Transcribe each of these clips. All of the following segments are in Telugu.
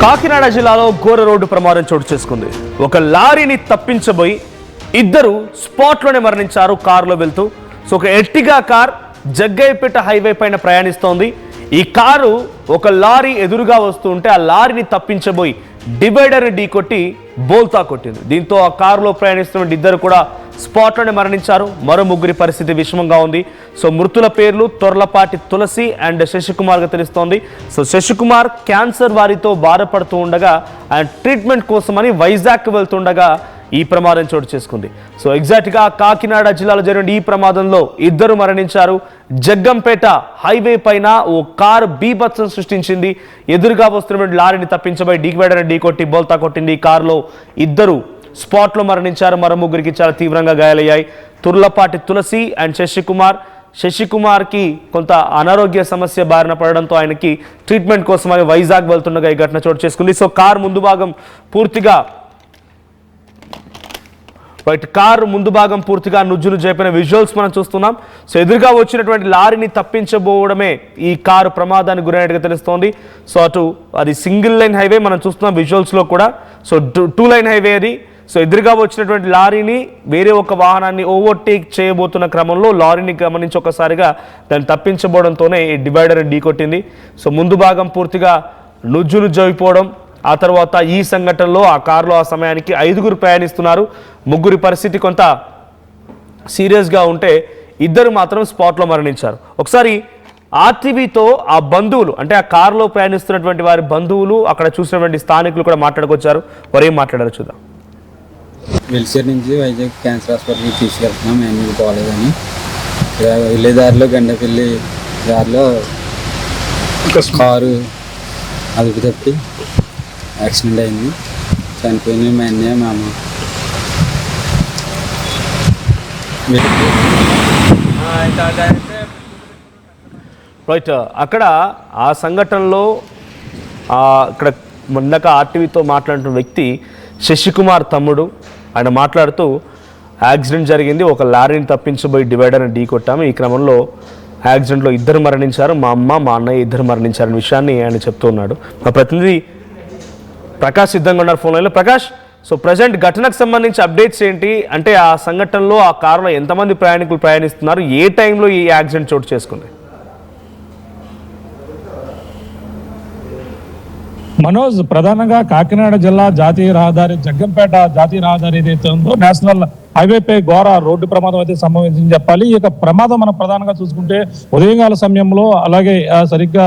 కాకినాడ జిల్లాలో ఘోర రోడ్డు ప్రమాదం చోటు చేసుకుంది. ఒక లారీని తప్పించబోయి ఇద్దరు స్పాట్లోనే మరణించారు కారులో వెళ్తూ. సో ఒక ఎర్టిగా కార్ జగ్గయ్యపేట హైవే పైన ప్రయాణిస్తోంది. ఈ కారు ఒక లారీ ఎదురుగా వస్తూ ఉంటే ఆ లారీని తప్పించబోయి డివైడర్ని ఢీకొట్టి బోల్తా కొట్టింది. దీంతో ఆ కారులో ప్రయాణిస్తున్న ఇద్దరు కూడా స్పాట్లోనే మరణించారు. మరో ముగ్గురి పరిస్థితి విషమంగా ఉంది. సో మృతుల పేర్లు తొర్లపాటి తులసి అండ్ శశికుమార్గా తెలుస్తోంది. సో శశికుమార్ క్యాన్సర్ వారితో బాధపడుతూ ఉండగా ఆయన ట్రీట్మెంట్ కోసమని వైజాగ్ వెళ్తుండగా ఈ ప్రమాదం చోటు చేసుకుంది. సో ఎగ్జాక్ట్గా కాకినాడ జిల్లాలో జరిగిన ఈ ప్రమాదంలో ఇద్దరు మరణించారు. జగ్గంపేట హైవే పైన ఓ కారు బీభత్సం సృష్టించింది. ఎదురుగా వస్తున్నటువంటి లారీని తప్పించబోయి డివైడర్ని ఢీకొట్టి బోల్తా కొట్టింది. ఈ కారులో ఇద్దరు స్పాట్లో మరణించారు. మరో ముగ్గురికి చాలా తీవ్రంగా గాయాలయ్యాయి. తుర్లపాటి తులసి అండ్ శశికుమార్కి కొంత అనారోగ్య సమస్య బారిన పడడంతో ఆయనకి ట్రీట్మెంట్ కోసమని వైజాగ్ వెళ్తుండగా ఈ ఘటన చోటు చేసుకుంది. సో కారు ముందు భాగం పూర్తిగా నుజ్జును చేపిన విజువల్స్ మనం చూస్తున్నాం. సో ఎదురుగా వచ్చినటువంటి లారీని తప్పించబోవడమే ఈ కారు ప్రమాదానికి గురైనట్టుగా తెలుస్తోంది. సో అటు అది సింగిల్ లైన్ హైవే మనం చూస్తున్నాం విజువల్స్లో కూడా. సో 2 లైన్ హైవే అది. సో ఎదురుగా వచ్చినటువంటి లారీని వేరే ఒక వాహనాన్ని ఓవర్టేక్ చేయబోతున్న క్రమంలో లారీని గమనించి ఒకసారిగా దాన్ని తప్పించబోవడంతోనే ఈ డివైడర్ని ఢీకొట్టింది. సో ముందు భాగం పూర్తిగా నుజ్జును జోయిపోవడం, ఆ తర్వాత ఈ సంఘటనలో ఆ కారులో ఆ సమయానికి 5గురు ప్రయాణిస్తున్నారు. ముగ్గురి పరిస్థితి కొంత సీరియస్గా ఉంటే ఇద్దరు మాత్రం స్పాట్లో మరణించారు. ఒకసారి ఆర్టీవీతో ఆ బంధువులు అంటే ఆ కారులో ప్రయాణిస్తున్నటువంటి వారి బంధువులు అక్కడ చూసినటువంటి స్థానికులు కూడా మాట్లాడుకొచ్చారు. వారు ఏం మాట్లాడారు చూద్దాం. వెల్సేర్ నుంచి వైజాగ్ క్యాన్సర్ హాస్పిటల్కి తీసుకెళ్తున్నాం. ఎందుకు పోలేదని వెళ్ళే దారిలో గండపల్లి దారిలో కారు అదుపు తప్పి యాక్సిడెంట్ అయింది. చనిపోయింది మా అన్నయ్య మా అమ్మ. రైట్, అక్కడ ఆ సంఘటనలో ఇక్కడ మొన్నక ఆర్టీవీతో మాట్లాడుతున్న వ్యక్తి శశికుమార్ తమ్ముడు. ఆయన మాట్లాడుతూ యాక్సిడెంట్ జరిగింది, ఒక లారీని తప్పించబోయి డివైడర్ని ఢీకొట్టాము. ఈ క్రమంలో యాక్సిడెంట్లో ఇద్దరు మరణించారు, మా అమ్మ మా అన్నయ్య ఇద్దరు మరణించారనే విషయాన్ని ఆయన చెప్తూ ఉన్నాడు. మా ప్రతినిధి ప్రకాష్ సిద్ధంగా ఉన్నారు ఫోన్ లైన్లో. ప్రకాష్, సో ప్రజెంట్ ఘటనకు సంబంధించి అప్డేట్స్ ఏంటి? అంటే ఆ సంఘటనలో ఆ కారులో ఎంతమంది ప్రయాణికులు ప్రయాణిస్తున్నారు, ఏ టైంలో ఈ యాక్సిడెంట్ చోటు చేసుకుంది? మనోజ్, ప్రధానంగా కాకినాడ జిల్లా జాతీయ రహదారి జగ్గంపేట జాతీయ రహదారి ఏదైతే ఉందో నేషనల్ హైవేపై ఘోర రోడ్డు ప్రమాదం అయితే సంభవించిందని చెప్పాలి. ఈ యొక్క ప్రమాదం మనం ప్రధానంగా చూసుకుంటే ఉదయకాల సమయంలో, అలాగే సరిగ్గా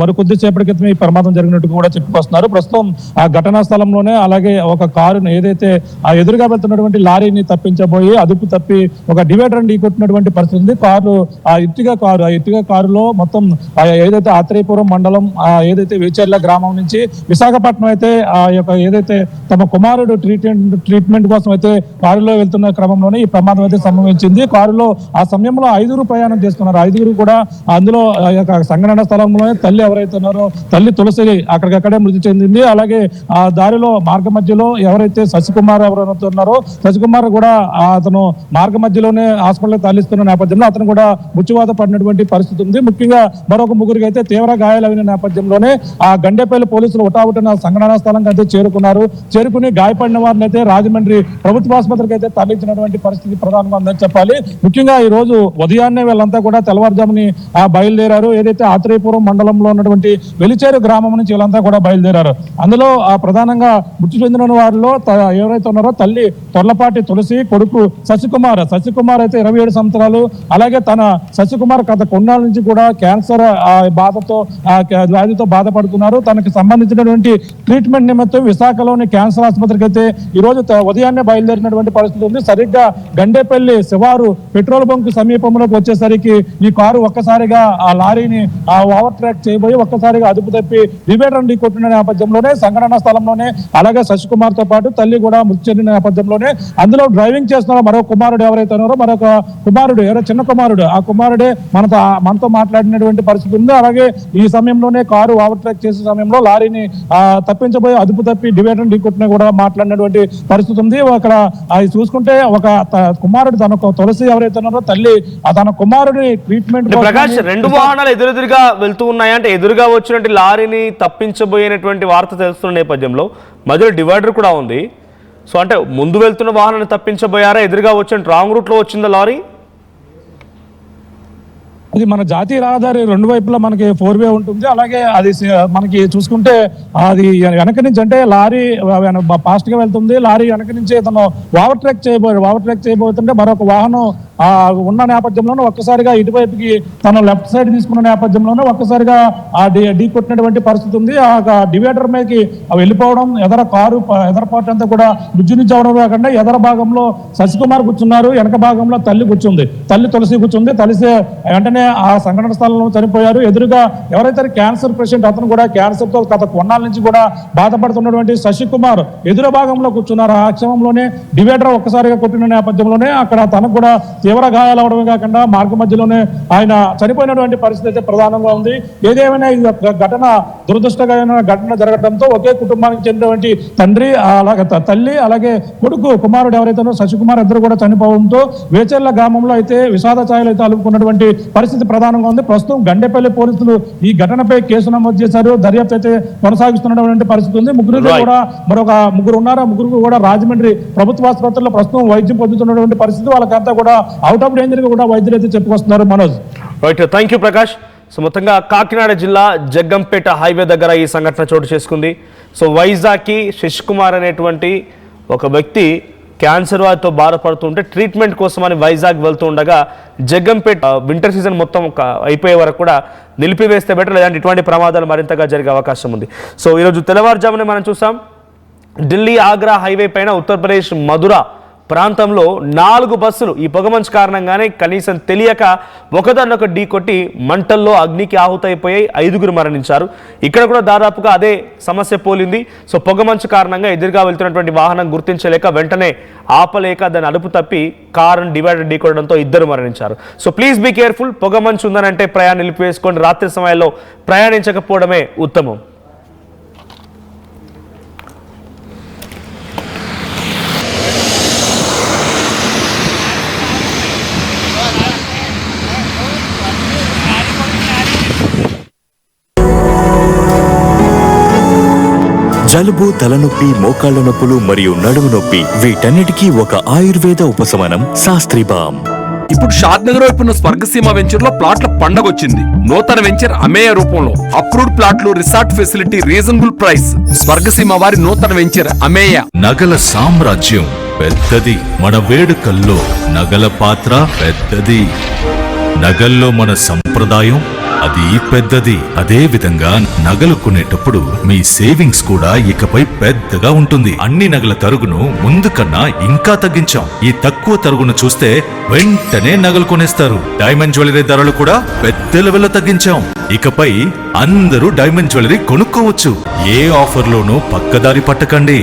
మరికొద్దిసేపటి క్రితం ఈ ప్రమాదం జరిగినట్టు కూడా చెప్పుకొస్తున్నారు. ప్రస్తుతం ఆ ఘటనా స్థలంలోనే అలాగే ఒక కారును ఏదైతే ఆ ఎదురుగా వెళ్తున్నటువంటి లారీని తప్పించబోయి అదుపు తప్పి ఒక డివైడర్ ఢీకొట్టినటువంటి పరిస్థితి ఉంది. ఆ ఇటుగా కారులో మొత్తం ఏదైతే ఆత్రేయపురం మండలం ఏదైతే వేచెర్ల గ్రామం నుంచి విశాఖపట్నం అయితే ఆ యొక్క ఏదైతే తమ కుమారుడు ట్రీట్మెంట్ కోసం అయితే కారులో వెళ్తున్న క్రమంలోనే ఈ ప్రమాదం అయితే సంభవించింది. కారులో ఆ సమయంలో 5గురు ప్రయాణం చేస్తున్నారు. 5గురు కూడా అందులో సంఘటన స్థలంలోనే తల్లి ఎవరైతే ఉన్నారో తల్లి తులసి అక్కడికక్కడే మృతి చెందింది. అలాగే ఆ దారిలో మార్గ మధ్యలో ఎవరైతే శశికుమార్ ఎవరైతే ఉన్నారో శశికుమార్ కూడా అతను మార్గ మధ్యలోనే హాస్పిటల్ తరలిస్తున్న నేపథ్యంలో అతను కూడా మృత్యువాత పడినటువంటి పరిస్థితి ఉంది. ముఖ్యంగా మరొక ముగ్గురికి అయితే తీవ్ర గాయాలైన నేపథ్యంలోనే ఆ గండేపల్లి పోలీసులు ఉటావుటిన సంఘటనా స్థలంకి అయితే చేరుకుని గాయపడిన వారిని అయితే రాజమండ్రి ప్రభుత్వ ఆసుపత్రికి అయితే తరలించినటువంటి పరిస్థితి ప్రధానంగా ఉందని చెప్పాలి. ముఖ్యంగా ఈ రోజు ఉదయాన్నే వీళ్ళంతా కూడా తెల్లవారుజాముని బయలుదేరారు. ఏదైతే ఆత్రేయపురం మండలంలో ఉన్నటువంటి వెలిచేరు గ్రామం నుంచి వీళ్ళంతా కూడా బయలుదేరారు. అందులో ప్రధానంగా మృతి చెందిన వారిలో ఎవరైతే ఉన్నారో తల్లి తొర్లపాటి తులసి, కొడుకు శశికుమార్ అయితే 27 సంవత్సరాలు. అలాగే శశికుమార్ గత కొన్నాళ్ళ నుంచి కూడా క్యాన్సర్ వ్యాధితో బాధపడుతున్నారు. తనకు సంబంధించినటువంటి ట్రీట్మెంట్ నిమిత్తం విశాఖలోని క్యాన్సర్ ఆసుపత్రికి అయితే ఈ రోజు ఉదయాన్నే బయలుదేరినటువంటి పరిస్థితి ఉంది. సరిగ్గా గండేపల్లి శివారు పెట్రోల్ బంక్ సమీపంలోకి వచ్చేసరికి ఈ కారు ఒక్కసారిగా ఆ లారీని ఓవర్ ట్రాక్ చేయబోయి ఒక్కసారిగా అదుపు తప్పి డివైడర్ ఢీకొట్టిన నేపథ్యంలోనే సంఘటన స్థలంలోనే అలాగే శశికుమార్ తో పాటు తల్లి కూడా మృతి చెందిన నేపథ్యంలోనే అందులో డ్రైవింగ్ చేస్తున్న మరో కుమారుడు ఎవరైతే ఉన్నారో మరొక కుమారుడు చిన్న కుమారుడు ఆ కుమారుడే మనతో మాట్లాడినటువంటి పరిస్థితి ఉంది. అలాగే ఈ సమయంలోనే కారు ఓవర్ ట్రాక్ చేసే సమయంలో లారీని తప్పించబోయి అదుపు తప్పి డివైడర్ ఢీకొట్టిన కూడా మాట్లాడినటువంటి పరిస్థితి ఉంది. అక్కడ చూసి చూసుకుంటే ఒక కుమారుడు తన తులసి ఎవరైతే ఉన్నారో తల్లి తన కుమారుడి ట్రీట్మెంట్ ప్రకాష్, 2 వాహనాలు ఎదురెదురుగా వెళ్తూ ఉన్నాయి. అంటే ఎదురుగా వచ్చినట్టు లారీని తప్పించబోయేటువంటి వార్త తెలుస్తున్న నేపథ్యంలో మధ్యలో డివైడర్ కూడా ఉంది. సో అంటే ముందు వెళ్తున్న వాహనాన్ని తప్పించబోయారా, ఎదురుగా వచ్చిన రాంగ్ రూట్ లో వచ్చిందా లారీ? అది మన జాతీయ రహదారి 2 వైపులా మనకి 4 వే ఉంటుంది. అలాగే అది మనకి చూసుకుంటే అది వెనక నుంచి అంటే లారీ ఫాస్ట్ గా వెళ్తుంది. లారీ వెనక నుంచి తను ఓవర్టేక్ చేయబోతుంటే మరొక వాహనం ఉన్న నేపథ్యంలోనే ఒక్కసారిగా ఇటువైపుకి తను లెఫ్ట్ సైడ్ తీసుకున్న నేపథ్యంలోనే ఒక్కసారిగా ఢీ కొట్టినటువంటి పరిస్థితి ఉంది. ఆ డివైడర్ మీదకి వెళ్ళిపోవడం, ఎదర పార్ట్ అంతా కూడా నుంచి అవడం కాకుండా ఎదర భాగంలో శశికుమార్ కూర్చున్నారు, వెనక భాగంలో తల్లి కూర్చుంది, తల్లి తులసి కూర్చుంది. తలిసే వెంటనే ఆ సంఘటన స్థలంలో చనిపోయారు. ఎదురుగా ఎవరైతే క్యాన్సర్ పేషెంట్, అతను కూడా క్యాన్సర్ తో గత కొన్నాళ్ళ నుంచి కూడా బాధపడుతున్నటువంటి శశికుమార్ ఎదురు భాగంలో కూర్చున్నారు. ఆ క్షమంలోనే డివైడర్ ఒక్కసారిగా కొట్టిన నేపథ్యంలోనే అక్కడ తనకు కూడా తీవ్ర గాయాలు అవడమే కాకుండా మార్గ మధ్యలోనే ఆయన చనిపోయినటువంటి పరిస్థితి అయితే ప్రధానంగా ఉంది. ఏదేమైనా ఈ ఘటన దురదృష్టకరమైన ఘటన జరగడంతో ఒకే కుటుంబానికి చెందినటువంటి తండ్రి అలాగే తల్లి అలాగే కొడుకు కుమారుడు ఎవరైతే శశికుమార్ ఇద్దరు కూడా చనిపోవడంతో వేచెర్ల గ్రామంలో అయితే విషాద ఛాయలు అయితే అలుపుకున్నటువంటి పరిస్థితి ప్రధానంగా ఉంది. ప్రస్తుతం గండేపల్లి పోలీసులు ఈ ఘటనపై కేసు నమోదు చేశారు. దర్యాప్తు అయితే కొనసాగిస్తున్నటువంటి పరిస్థితి ఉంది. ముగ్గురు కూడా మరొక ముగ్గురు ఉన్నారు. ఆ ముగ్గురు కూడా రాజమండ్రి ప్రభుత్వ ఆసుపత్రిలో ప్రస్తుతం వైద్యం పొందుతున్నటువంటి పరిస్థితి. వాళ్ళకంతా కూడా అవుట్ ఆఫ్ డేంజర్ గా కూడా వైద్యులు అయితే చెప్పుకొస్తున్నారు. Manoj, right, thank you Prakash. So మొత్తంగా కాకినాడ జిల్లా జగ్గంపేట హైవే దగ్గర ఈ సంఘటన చోటు చేసుకుంది. సో వైజాగ్కి శశికుమార్ అనేటువంటి ఒక వ్యక్తి క్యాన్సర్ వారితో బాధపడుతుంటే ట్రీట్మెంట్ కోసమని వైజాగ్ వెళ్తూ ఉండగా జగ్గంపేట వింటర్ సీజన్ మొత్తం అయిపోయే వరకు కూడా నిలిపివేస్తే బెటర్, లేదంటే ఇటువంటి ప్రమాదాలు మరింతగా జరిగే అవకాశం ఉంది. సో ఈరోజు తెల్లవారుజామునే మనం చూసాం ఢిల్లీ ఆగ్రా హైవే పైన ఉత్తరప్రదేశ్ మధుర ప్రాంతంలో 4 బస్సులు ఈ పొగమంచు కారణంగానే కనీసం తెలియక ఒకదాన్నొక ఢీ కొట్టి మంటల్లో అగ్నికి ఆహుతైపోయాయి. 5గురు మరణించారు. ఇక్కడ కూడా దాదాపుగా అదే సమస్య పోలింది. సో పొగమంచు కారణంగా ఎదురుగా వెళ్తున్నటువంటి వాహనం గుర్తించలేక వెంటనే ఆపలేక దాన్ని అదుపు తప్పి కారును డివైడర్ ఢీకొనడంతో 2 మరణించారు. So please be careful. పొగమంచు ఉందనంటే ప్రయాణం నిలిపివేసుకొని రాత్రి సమయాల్లో ప్రయాణించకపోవడమే ఉత్తమం. జలుబు, తలనొప్పి, మోకాళ్ల నొప్పులు మరియు నడుము నొప్పి వీటన్నిటికీ ఒక ఆయుర్వేద ఉపశమనం శాస్త్రీ బామ్. ఇప్పుడు షాద్నగర్ వైపు ఉన్న స్వర్గసీమ వెంచర్ లో ప్లాట్ల పండగ వచ్చింది. నూతన వెంచర్ అమేయ రూపంలో అప్రూవ్డ్ ప్లాట్లు, resort facility, reasonable price. Swargaseema వారి నూతన వెంచర్ అమేయ. నగల సామ్రాజ్యం పెద్దది, మన వేడుకల్లో నగల పాత్ర పెద్దది. నగల్లో మన సంప్రదాయం అది పెద్దది. అదే విధంగా నగలు కొనేటప్పుడు మీ సేవింగ్స్ కూడా ఇకపై పెద్దగా ఉంటుంది. అన్ని నగల తరుగును ముందు కన్నా ఇంకా తగ్గించాం. ఈ తక్కువ తరుగును చూస్తే వెంటనే నగలు కొనేస్తారు. డైమండ్ జ్యువెలరీ ధరలు కూడా పెద్ద లెవెల్లో తగ్గించాం. ఇకపై అందరూ డైమండ్ జ్యువెలరీ కొనుక్కోవచ్చు. ఏ ఆఫర్లోనూ పక్కదారి పట్టకండి.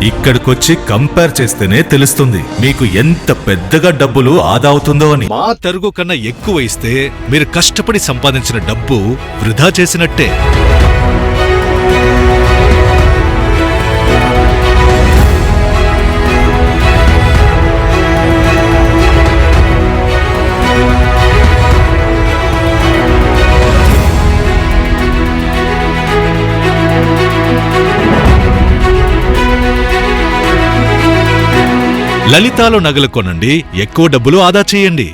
ఇక్కడికొచ్చి కంపేర్ చేస్తేనే తెలుస్తుంది మీకు ఎంత పెద్దగా డబ్బులు ఆదా అవుతుందో అని. మా తరుగు కన్నా ఎక్కువ ఇస్తే మీరు కష్టపడి సంపాదించిన డబ్బు వృధా చేసినట్టే. లలితాలో నగలు కొనండి, ఎక్కువ డబ్బులు ఆదా చేయండి.